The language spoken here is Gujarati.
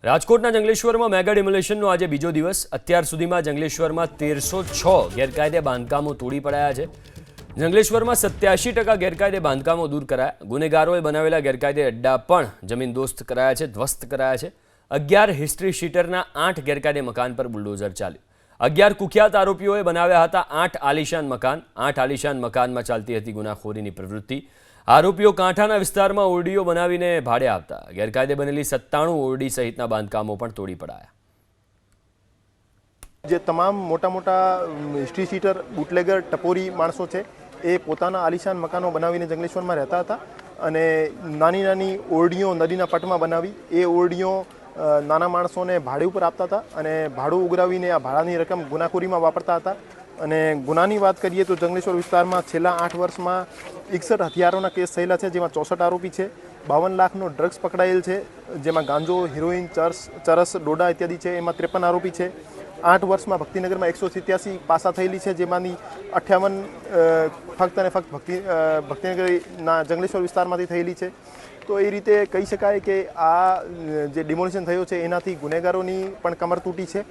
રાજકોટના જંગલેશ્વરમાં મેગા ડિમોલેશનનો આજે બીજો દિવસ। અત્યાર સુધીમાં જંગલેશ્વરમાં 1306 ગેરકાયદે બાંધકામો તોડી પડાયા છે। જંગલેશ્વરમાં 87% ગેરકાયદે બાંધકામો દૂર કરાયા। ગુનેગારોએ બનાવેલા ગેરકાયદે અડ્ડા પણ જમીનદોસ્ત કરાયા છે, ધ્વસ્ત કરાયા છે। 11 હિસ્ટ્રી શીટરના 8 ગેરકાયદે મકાન પર બુલડોઝર ચાલ્યું। 11 કુખ્યાત આરોપીઓએ બનાવ્યા હતા 8 આલિશાન મકાન। 8 આલિશાન મકાનમાં ચાલતી હતી ગુનાખોરીની પ્રવૃત્તિ। આરોપીઓ કાંઠાના વિસ્તારમાં ઓરડીઓ બનાવીને ભાડે આપતા। ગેરકાયદે બનેલી 97 ઓરડી સહિતના બાંધકામો પણ તોડી પડાયા। જે તમામ મોટા મોટા હિસ્ટ્રી સીટર બુટલેગર ટપોરી માણસો છે એ પોતાના આલિશાન મકાનો બનાવીને જંગલેશ્વરમાં રહેતા હતા અને નાની નાની ઓરડીઓ નદીના પટમાં બનાવી એ ઓરડીઓ નાના માણસોને ભાડે ઉપર આપતા હતા અને ભાડું ઉઘરાવીને આ ભાડાની રકમ ગુનાખોરીમાં વાપરતા હતા। અને ગુનાની વાત કરીએ તો જંગલેશ્વર વિસ્તારમાં છેલ્લા 8 વર્ષમાં 61 હથિયારોના કેસ થયેલા છે, જેમાં 64 આરોપી છે। 52 લાખનો ડ્રગ્સ પકડાયેલ છે, જેમાં ગાંજો, હિરોઈન, ચરસ, ડોડા ઇત્યાદિ છે। એમાં 53 આરોપી છે। 8 વર્ષમાં ભક્તિનગરમાં 187 પાસા થયેલી છે, જેમાંની 58 ફક્ત અને ફક્ત ભક્તિનગરના જંગલેશ્વર વિસ્તારમાંથી થયેલી છે। તો એ રીતે કહી શકાય કે આ જે ડિમોલિશન થયો છે એનાથી ગુનેગારોની પણ કમર તૂટી છે।